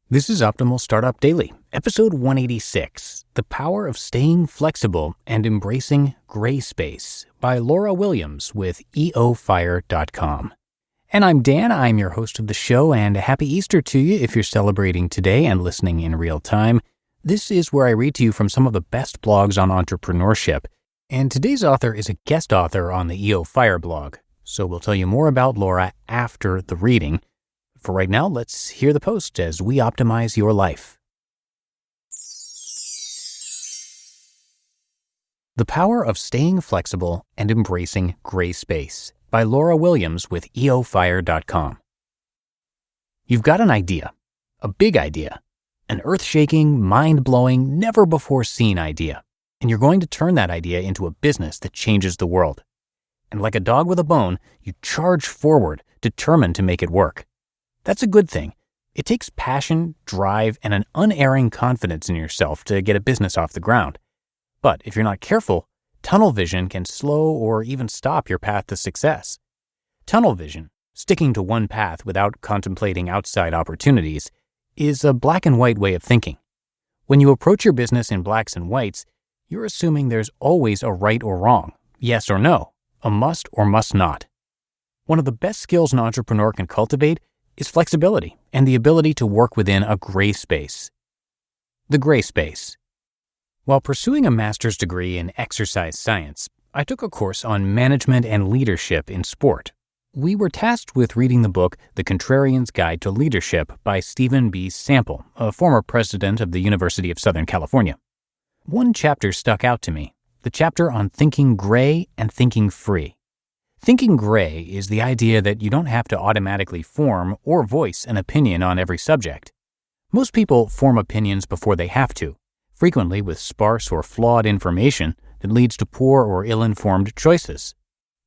This is Optimal Startup Daily, episode 186, The Power of Staying Flexible and Embracing Gray Space by Laura Williams with EOFire.com. And I'm Dan, I'm your host of the show, and happy Easter to you if you're celebrating today and listening in real time. This is where I read to you from some of the best blogs on entrepreneurship, and today's author is a guest author on the EOFire blog, so we'll tell you more about Laura after the reading. For right now, let's hear the post as we optimize your life. The Power of Staying Flexible and Embracing Gray Space by Laura Williams with EOFire.com. You've got an idea, a big idea, an earth-shaking, mind-blowing, never-before-seen idea, and you're going to turn that idea into a business that changes the world. And like a dog with a bone, you charge forward, determined to make it work. That's a good thing. It takes passion, drive, and an unerring confidence in yourself to get a business off the ground. But if you're not careful, tunnel vision can slow or even stop your path to success. Tunnel vision, sticking to one path without contemplating outside opportunities, is a black and white way of thinking. When you approach your business in blacks and whites, you're assuming there's always a right or wrong, yes or no, a must or must not. One of the best skills an entrepreneur can cultivate is flexibility and the ability to work within a gray space. The gray space. While pursuing a master's degree in exercise science, I took a course on management and leadership in sport. We were tasked with reading the book The Contrarian's Guide to Leadership by Stephen B. Sample, a former president of the University of Southern California. One chapter stuck out to me, the chapter on thinking gray and thinking free. Thinking gray is the idea that you don't have to automatically form or voice an opinion on every subject. Most people form opinions before they have to, frequently with sparse or flawed information that leads to poor or ill-informed choices.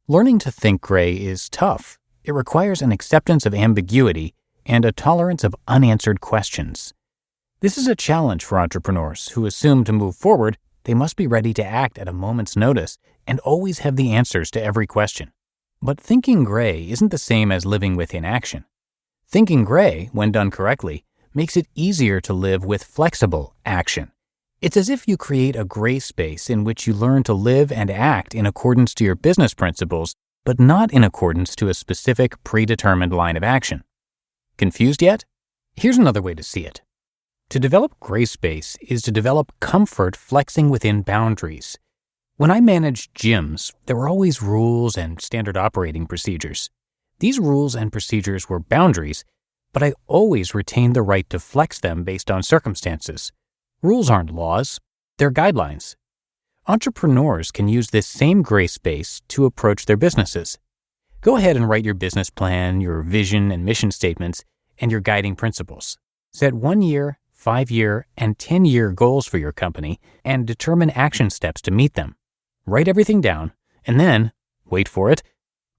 Learning to think gray is tough. It requires an acceptance of ambiguity and a tolerance of unanswered questions. This is a challenge for entrepreneurs who assume to move forward, they must be ready to act at a moment's notice and always have the answers to every question. But thinking gray isn't the same as living with inaction. Thinking gray, when done correctly, makes it easier to live with flexible action. It's as if you create a gray space in which you learn to live and act in accordance to your business principles, but not in accordance to a specific predetermined line of action. Confused yet? Here's another way to see it. To develop gray space is to develop comfort flexing within boundaries. When I managed gyms, there were always rules and standard operating procedures. These rules and procedures were boundaries, but I always retained the right to flex them based on circumstances. Rules aren't laws, they're guidelines. Entrepreneurs can use this same gray space to approach their businesses. Go ahead and write your business plan, your vision and mission statements, and your guiding principles. Set 1-year, 5-year, and 10-year goals for your company and determine action steps to meet them. Write everything down, and then, wait for it,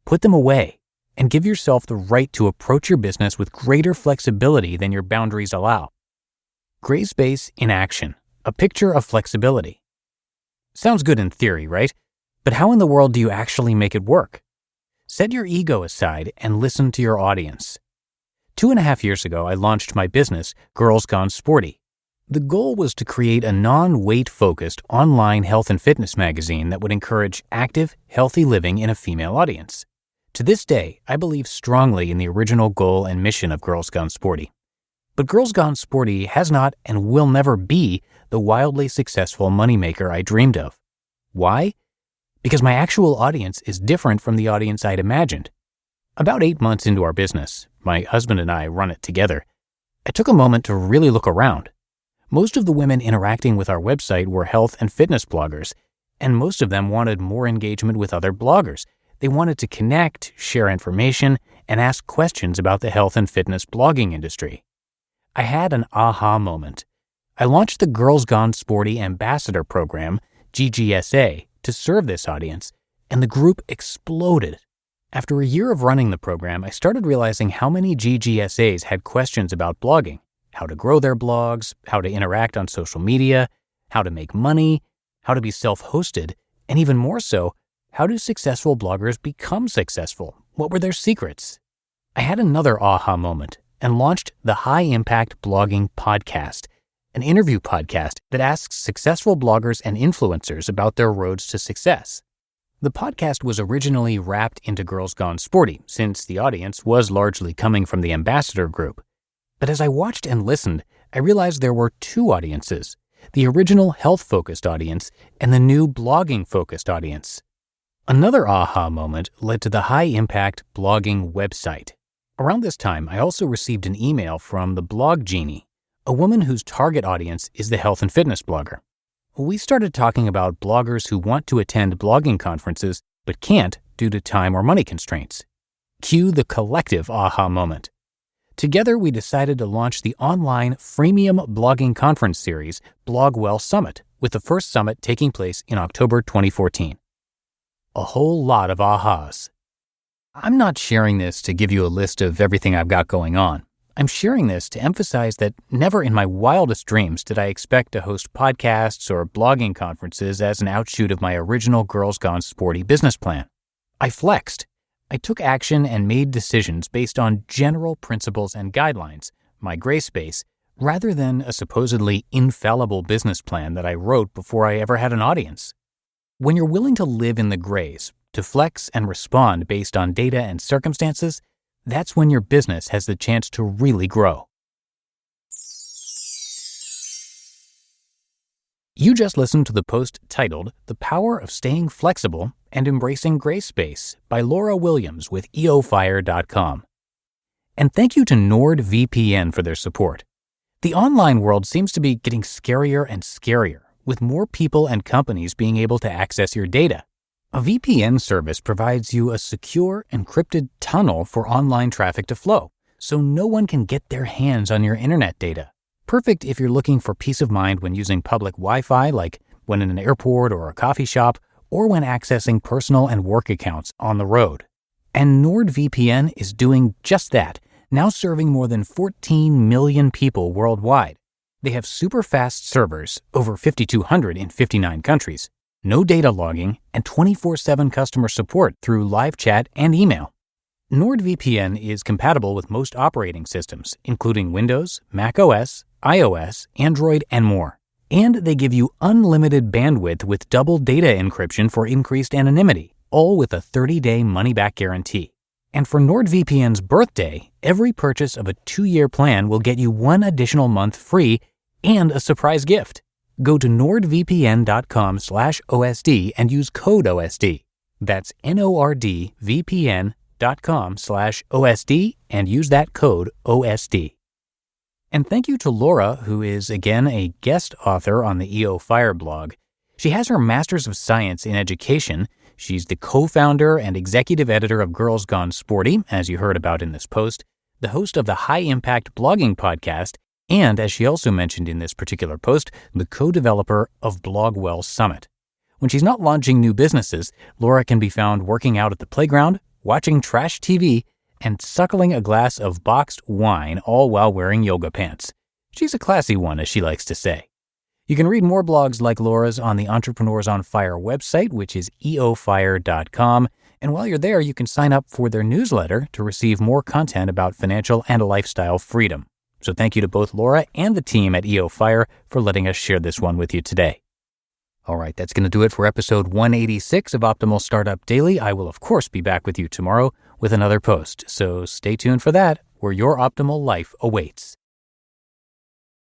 put them away, and give yourself the right to approach your business with greater flexibility than your boundaries allow. Gray space in action, a picture of flexibility. Sounds good in theory, right? But how in the world do you actually make it work? Set your ego aside and listen to your audience. 2.5 years ago, I launched my business, Girls Gone Sporty. The goal was to create a non-weight-focused online health and fitness magazine that would encourage active, healthy living in a female audience. To this day, I believe strongly in the original goal and mission of Girls Gone Sporty. But Girls Gone Sporty has not and will never be the wildly successful moneymaker I dreamed of. Why? Because my actual audience is different from the audience I'd imagined. About 8 months into our business, my husband and I run it together, I took a moment to really look around. Most of the women interacting with our website were health and fitness bloggers, and most of them wanted more engagement with other bloggers. They wanted to connect, share information, and ask questions about the health and fitness blogging industry. I had an aha moment. I launched the Girls Gone Sporty Ambassador Program, GGSA, to serve this audience, and the group exploded. After a year of running the program, I started realizing how many GGSAs had questions about blogging. How to grow their blogs, how to interact on social media, how to make money, how to be self-hosted, and even more so, how do successful bloggers become successful? What were their secrets? I had another aha moment and launched the High Impact Blogging Podcast, an interview podcast that asks successful bloggers and influencers about their roads to success. The podcast was originally wrapped into Girls Gone Sporty, since the audience was largely coming from the ambassador group. But as I watched and listened, I realized there were two audiences: the original health-focused audience and the new blogging-focused audience. Another aha moment led to the High Impact Blogging website. Around this time, I also received an email from the Blog Genie, a woman whose target audience is the health and fitness blogger. We started talking about bloggers who want to attend blogging conferences but can't due to time or money constraints. Cue the collective aha moment. Together, we decided to launch the online freemium blogging conference series, Blogwell Summit, with the first summit taking place in October 2014. A whole lot of ahas. I'm not sharing this to give you a list of everything I've got going on. I'm sharing this to emphasize that never in my wildest dreams did I expect to host podcasts or blogging conferences as an outshoot of my original Girls Gone Sporty business plan. I flexed. I took action and made decisions based on general principles and guidelines, my gray space, rather than a supposedly infallible business plan that I wrote before I ever had an audience. When you're willing to live in the grays, to flex and respond based on data and circumstances, that's when your business has the chance to really grow. You just listened to the post titled The Power of Staying Flexible and Embracing Gray Space by Laura Williams with EOFire.com. And thank you to NordVPN for their support. The online world seems to be getting scarier and scarier, with more people and companies being able to access your data. A VPN service provides you a secure, encrypted tunnel for online traffic to flow, so no one can get their hands on your internet data. Perfect if you're looking for peace of mind when using public Wi-Fi, like when in an airport or a coffee shop, or when accessing personal and work accounts on the road. And NordVPN is doing just that, now serving more than 14 million people worldwide. They have super fast servers, over 5,200 in 59 countries, no data logging, and 24/7 customer support through live chat and email. NordVPN is compatible with most operating systems, including Windows, macOS, iOS, Android, and more. And they give you unlimited bandwidth with double data encryption for increased anonymity, all with a 30-day money-back guarantee. And for NordVPN's birthday, every purchase of a 2-year plan will get you 1 additional month free and a surprise gift. Go to nordvpn.com/OSD and use code OSD. That's nordvpn.com/OSD and use that code OSD. And thank you to Laura, who is, again, a guest author on the EOFire blog. She has her Master's of Science in Education. She's the co-founder and executive editor of Girls Gone Sporty, as you heard about in this post, the host of the High Impact Blogging Podcast, and, as she also mentioned in this particular post, the co-developer of Blogwell Summit. When she's not launching new businesses, Laura can be found working out at the playground, watching trash TV, and suckling a glass of boxed wine, all while wearing yoga pants. She's a classy one, as she likes to say. You can read more blogs like Laura's on the Entrepreneurs on Fire website, which is EOFire.com. And while you're there, you can sign up for their newsletter to receive more content about financial and lifestyle freedom. So thank you to both Laura and the team at EOFire for letting us share this one with you today. All right, that's going to do it for episode 186 of Optimal Startup Daily. I will, of course, be back with you tomorrow with another post. So stay tuned for that, where your optimal life awaits.